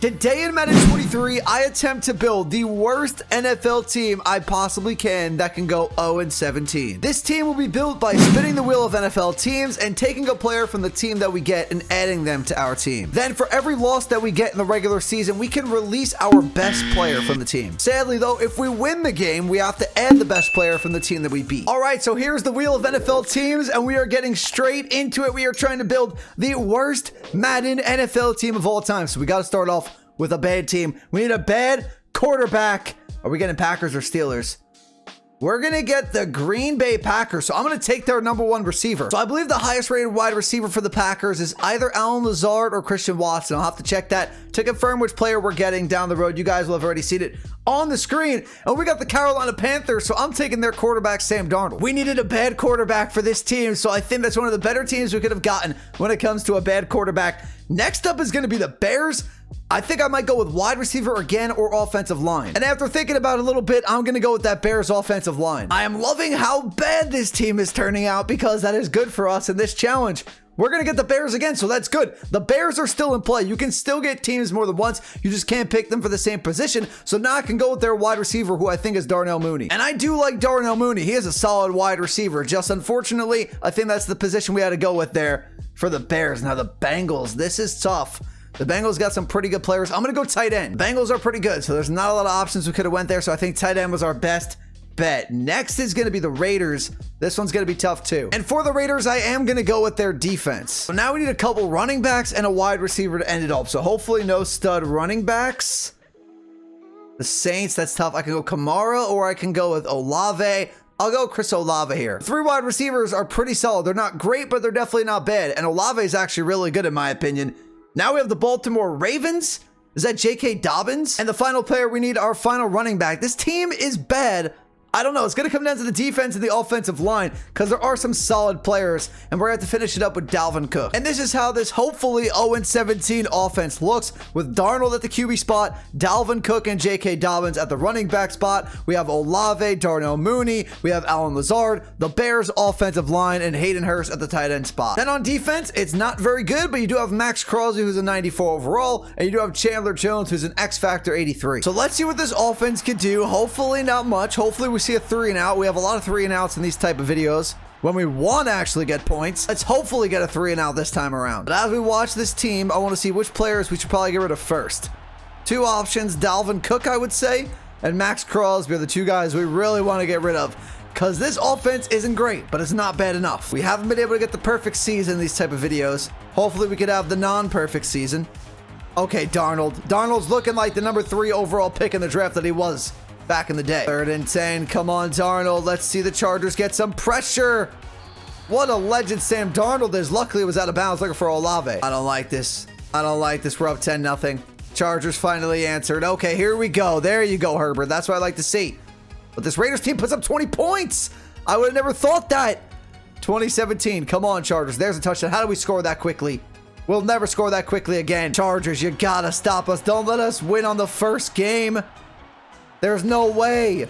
Today in Madden 23, I attempt to build the worst NFL team I possibly can that can go 0-17. This team will be built by spinning the wheel of NFL teams and taking a player from the team that we get and adding them to our team. Then for every loss that we get in the regular season, we can release our best player from the team. Sadly though, if we win the game, we have to add the best player from the team that we beat. Alright, so here's the wheel of NFL teams and we are getting straight into it. We are trying to build the worst Madden NFL team of all time. So we got to start off with a bad team. We need a bad quarterback. Are we getting Packers or Steelers? We're going to get the Green Bay Packers. So I'm going to take their #1 receiver. So I believe the highest rated wide receiver for the Packers is either Allen Lazard or Christian Watson. I'll have to check that to confirm which player we're getting down the road. You guys will have already seen it on the screen. And we got the Carolina Panthers. So I'm taking their quarterback, Sam Darnold. We needed a bad quarterback for this team. So I think that's one of the better teams we could have gotten when it comes to a bad quarterback. Next up is going to be the Bears. I think I might go with wide receiver again or offensive line. And after thinking about it a little bit, I'm going to go with that Bears offensive line. I am loving how bad this team is turning out because that is good for us in this challenge. We're going to get the Bears again, so that's good. The Bears are still in play. You can still get teams more than once. You just can't pick them for the same position. So now I can go with their wide receiver, who I think is Darnell Mooney. And I do like Darnell Mooney. He is a solid wide receiver. Just unfortunately, I think that's the position we had to go with there for the Bears. Now the Bengals, this is tough. The Bengals got some pretty good players. I'm going to go tight end. Bengals are pretty good, so there's not a lot of options we could have went there. So I think tight end was our best bet. Next is going to be the Raiders. This one's going to be tough too. And for the Raiders, I am going to go with their defense. So now we need a couple running backs and a wide receiver to end it up. So hopefully no stud running backs. The Saints, that's tough. I can go Kamara or I can go with Olave. I'll go Chris Olave here. 3 wide receivers are pretty solid. They're not great, but they're definitely not bad. And Olave is actually really good in my opinion. Now we have the Baltimore Ravens. Is that J.K. Dobbins? And the final player, we need our final running back. This team is bad. I don't know. It's going to come down to the defense and the offensive line because there are some solid players, and we're going to have to finish it up with Dalvin Cook. And this is how this hopefully 0-17 offense looks with Darnold at the QB spot, Dalvin Cook and J.K. Dobbins at the running back spot. We have Olave, Darnell Mooney. We have Allen Lazard, the Bears offensive line, and Hayden Hurst at the tight end spot. Then on defense, it's not very good, but you do have Max Crosby, who's a 94 overall, and you do have Chandler Jones, who's an X Factor 83. So let's see what this offense can do. Hopefully not much. Hopefully we see a 3 and out. We have a lot of 3 and outs in these type of videos when we want to actually get points. Let's hopefully get a 3 and out this time around. But as we watch this team, I want to see which players we should probably get rid of first. 2 options, Dalvin Cook, I would say, and Max Crosby are the 2 guys we really want to get rid of because this offense isn't great, but it's not bad enough. We haven't been able to get the perfect season in these type of videos. Hopefully we could have the non-perfect season. Okay, Darnold. Darnold's looking like the #3 overall pick in the draft that he was back in the day. 3rd and 10. Come on, Darnold. Let's see the Chargers get some pressure. What a legend Sam Darnold is. Luckily, it was out of bounds looking for Olave. I don't like this. I don't like this. We're up 10-0. Chargers finally answered. Okay, here we go. There you go, Herbert. That's what I like to see. But this Raiders team puts up 20 points. I would have never thought that. 2017. Come on, Chargers. There's a touchdown. How do we score that quickly? We'll never score that quickly again. Chargers, you gotta stop us. Don't let us win on the first game. There's no way.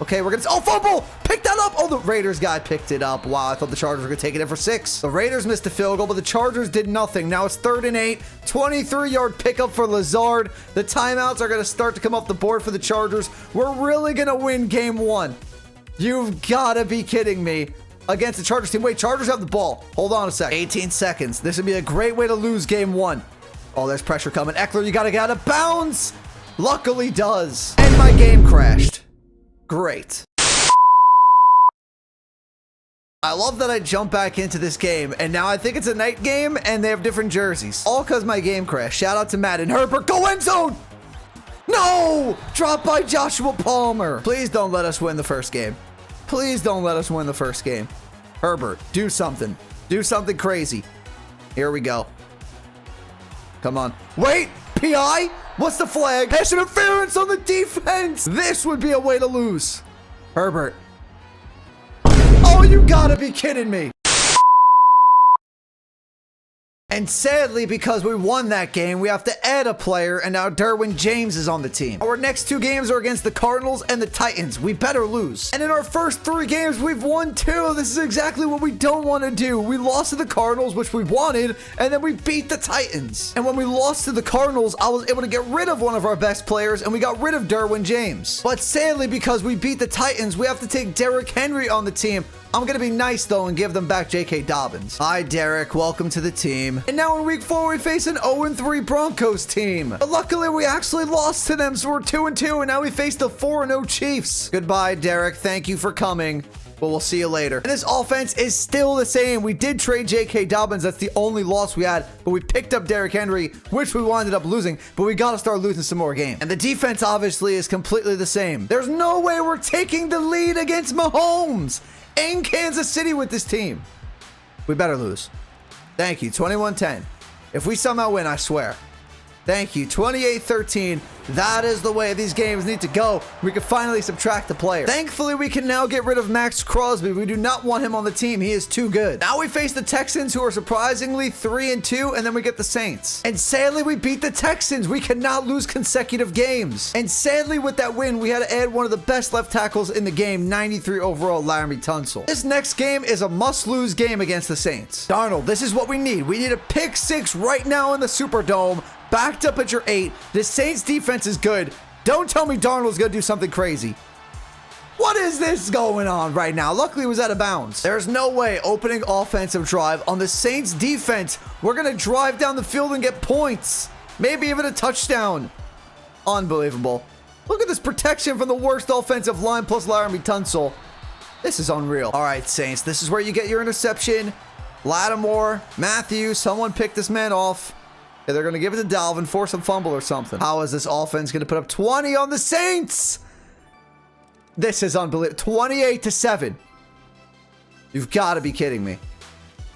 Okay, we're gonna... Oh, fumble! Pick that up! Oh, the Raiders guy picked it up. Wow, I thought the Chargers were gonna take it in for 6. The Raiders missed a field goal, but the Chargers did nothing. Now it's 3rd and 8. 23-yard pickup for Lazard. The timeouts are gonna start to come off the board for the Chargers. We're really gonna win game 1. You've gotta be kidding me. Against the Chargers team. Wait, Chargers have the ball. Hold on a sec. 18 seconds. This would be a great way to lose game 1. Oh, there's pressure coming. Eckler, you gotta get out of bounds. Luckily does. And my game crashed. Great. I love that I jump back into this game, and now I think it's a night game, and they have different jerseys. All because my game crashed. Shout out to Madden. Herbert, go end zone! No! Dropped by Joshua Palmer. Please don't let us win the first game. Please don't let us win the first game. Herbert, do something. Do something crazy. Here we go. Come on. Wait! PI? What's the flag? Pass interference on the defense. This would be a way to lose. Herbert. Oh, you gotta be kidding me. And sadly, because we won that game, we have to add a player, and now Derwin James is on the team. Our next 2 games are against the Cardinals and the Titans. We better lose. And in our first 3 games, we've won 2. This is exactly what we don't want to do. We lost to the Cardinals, which we wanted, and then we beat the Titans. And when we lost to the Cardinals, I was able to get rid of one of our best players, and we got rid of Derwin James. But sadly, because we beat the Titans, we have to take Derrick Henry on the team. I'm going to be nice, though, and give them back J.K. Dobbins. Hi, Derek. Welcome to the team. And now in week 4, we face an 0-3 Broncos team. But luckily, we actually lost to them, so we're 2-2, and now we face the 4-0 Chiefs. Goodbye, Derek. Thank you for coming. But we'll see you later. And this offense is still the same. We did trade J.K. Dobbins. That's the only loss we had. But we picked up Derrick Henry, which we wound up losing. But we got to start losing some more games. And the defense, obviously, is completely the same. There's no way we're taking the lead against Mahomes in Kansas City with this team. We better lose. Thank you. 21-10. If we somehow win, I swear. Thank you. 28-13. That is the way these games need to go. We can finally subtract the player. Thankfully, we can now get rid of Max Crosby. We do not want him on the team. He is too good. Now we face the Texans, who are surprisingly 3-2, and then we get the Saints. And sadly, we beat the Texans. We cannot lose consecutive games. And sadly, with that win, we had to add one of the best left tackles in the game, 93 overall, Laramie Tunsil. This next game is a must-lose game against the Saints. Darnold, this is what we need. We need a pick 6 right now in the Superdome. Backed up at your 8. The Saints defense is good. Don't tell me Darnold's going to do something crazy. What is this going on right now? Luckily, it was out of bounds. There's no way opening offensive drive on the Saints defense. We're going to drive down the field and get points. Maybe even a touchdown. Unbelievable. Look at this protection from the worst offensive line plus Laramie Tunsil. This is unreal. All right, Saints. This is where you get your interception. Lattimore, Matthews, someone pick this man off. Yeah, they're going to give it to Dalvin, force a fumble or something. How is this offense going to put up 20 on the Saints? This is unbelievable. 28-7. You've got to be kidding me.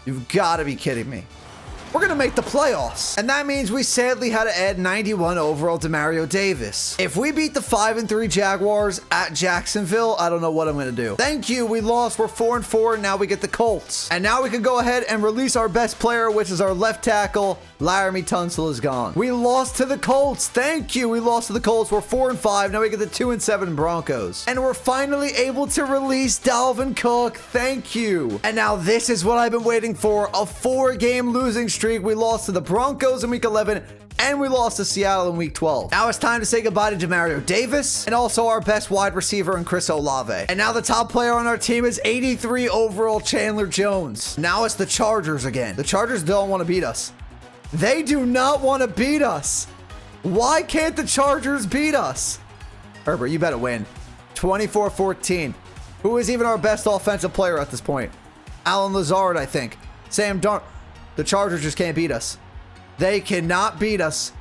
You've got to be kidding me. We're going to make the playoffs. And that means we sadly had to add 91 overall Demario Davis. If we beat the 5-3 Jaguars at Jacksonville, I don't know what I'm going to do. Thank you. We lost. We're 4-4. Now we get the Colts. And now we can go ahead and release our best player, which is our left tackle. Laramie Tunsil is gone. We lost to the Colts. Thank you. We lost to the Colts. We're 4-5. Now we get the 2-7 Broncos. And we're finally able to release Dalvin Cook. Thank you. And now this is what I've been waiting for. A 4-game losing streak. We lost to the Broncos in week 11. And we lost to Seattle in week 12. Now it's time to say goodbye to Demario Davis and also our best wide receiver in Chris Olave. And now the top player on our team is 83 overall Chandler Jones. Now it's the Chargers again. The Chargers don't want to beat us. They do not want to beat us. Why can't the Chargers beat us? Herbert, you better win. 24-14. Who is even our best offensive player at this point? Alan Lazard, I think. Sam Darnold. The Chargers just can't beat us. They cannot beat us.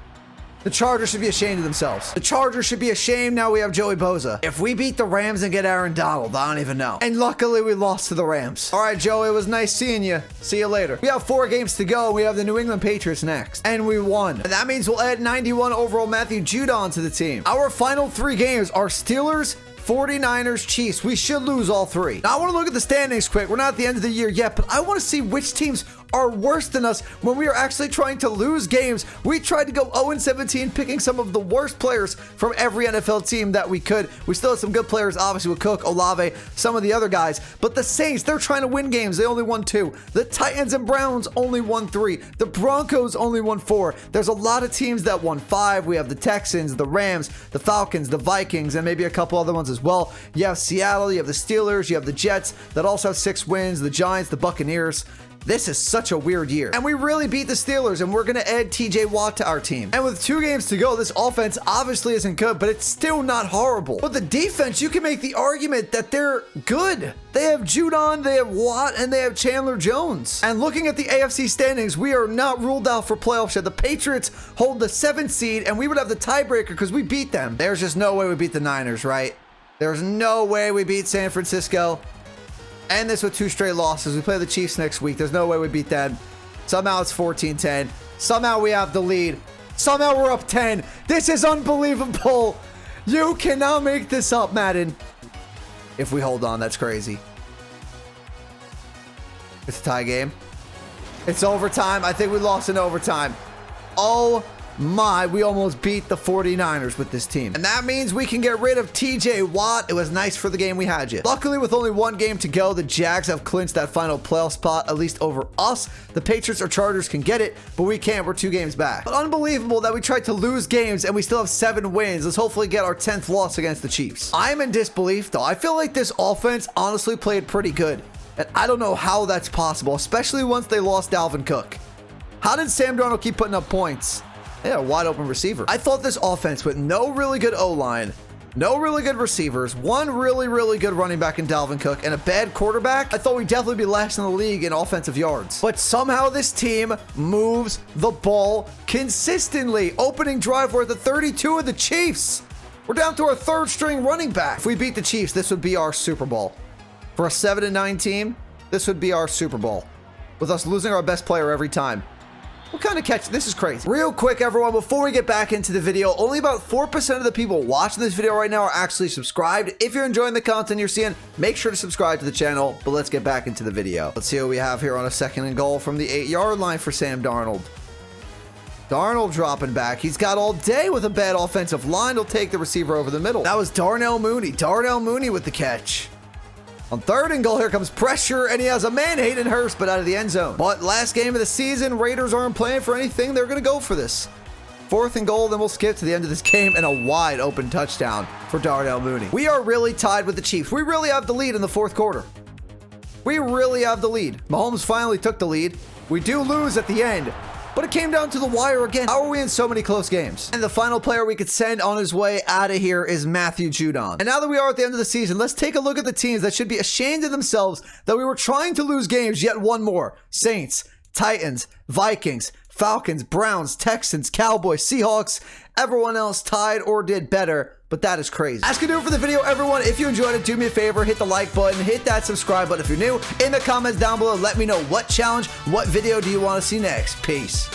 The Chargers should be ashamed of themselves. The Chargers should be ashamed. Now we have Joey Bosa. If we beat the Rams and get Aaron Donald, I don't even know. And luckily, we lost to the Rams. All right, Joey, it was nice seeing you. See you later. We have 4 games to go. We have the New England Patriots next. And we won. And that means we'll add 91 overall Matthew Judon to the team. Our final 3 games are Steelers, 49ers, Chiefs. We should lose all 3. Now, I want to look at the standings quick. We're not at the end of the year yet, but I want to see which teams are worse than us when we are actually trying to lose games. We tried to go 0-17, picking some of the worst players from every NFL team that we could. We still have some good players, obviously, with Cook, Olave, some of the other guys. But the Saints, they're trying to win games. They only won 2. The Titans and Browns only won 3. The Broncos only won 4. There's a lot of teams that won 5. We have the Texans, the Rams, the Falcons, the Vikings, and maybe a couple other ones as well. You have Seattle, you have the Steelers, you have the Jets that also have 6 wins, the Giants, the Buccaneers. This is such a weird year. And we really beat the Steelers, and we're going to add TJ Watt to our team. And with 2 games to go, this offense obviously isn't good, but it's still not horrible. But the defense, you can make the argument that they're good. They have Judon, they have Watt, and they have Chandler Jones. And looking at the AFC standings, we are not ruled out for playoffs yet. The Patriots hold the 7th seed, and we would have the tiebreaker because we beat them. There's just no way we beat the Niners, right? There's no way we beat San Francisco. And this with 2 straight losses. We play the Chiefs next week. There's no way we beat them. Somehow it's 14-10. Somehow we have the lead. Somehow we're up 10. This is unbelievable. You cannot make this up, Madden. If we hold on, that's crazy. It's a tie game. It's overtime. I think we lost in overtime. Oh my, we almost beat the 49ers with this team. And that means we can get rid of TJ Watt. It was nice for the game we had you. Luckily, with only one game to go, the Jags have clinched that final playoff spot, at least over us. The Patriots or Chargers can get it, but we can't. We're 2 games back. But unbelievable that we tried to lose games and we still have 7 wins. Let's hopefully get our 10th loss against the Chiefs. I'm in disbelief, though. I feel like this offense honestly played pretty good. And I don't know how that's possible, especially once they lost Dalvin Cook. How did Sam Darnold keep putting up points? Yeah, wide open receiver. I thought this offense with no really good O-line, no really good receivers, one really good running back in Dalvin Cook, and a bad quarterback, I thought we'd definitely be last in the league in offensive yards. But somehow this team moves the ball consistently. Opening drive, we're at the 32 of the Chiefs. We're down to our 3rd string running back. If we beat the Chiefs, this would be our Super Bowl. For a 7-9 team, this would be our Super Bowl, with us losing our best player every time. What kind of catch? This is crazy. Real quick, everyone, before we get back into the video, only about 4% of the people watching this video right now are actually subscribed. If you're enjoying the content you're seeing, make sure to subscribe to the channel, but let's get back into the video. Let's see what we have here on a 2nd and goal from the 8-yard line for Sam Darnold. Darnold dropping back. He's got all day with a bad offensive line. He'll take the receiver over the middle. That was Darnell Mooney. Darnell Mooney with the catch. On 3rd and goal, here comes pressure, and he has a man, Hayden Hurst, but out of the end zone. But last game of the season, Raiders aren't playing for anything. They're going to go for this. 4th and goal, then we'll skip to the end of this game, and a wide open touchdown for Darnell Mooney. We are really tied with the Chiefs. We really have the lead in the 4th quarter. We really have the lead. Mahomes finally took the lead. We do lose at the end, but it came down to the wire again. How are we in so many close games? And the final player we could send on his way out of here is Matthew Judon. And now that we are at the end of the season, let's take a look at the teams that should be ashamed of themselves that we were trying to lose games yet one more. Saints, Titans, Vikings, Falcons, Browns, Texans, Cowboys, Seahawks. Everyone else tied or did better, but that is crazy. That's gonna do it for the video, everyone. If you enjoyed it, do me a favor, hit the like button, hit that subscribe button if you're new. In the comments down below, let me know what challenge, what video do you want to see next. Peace.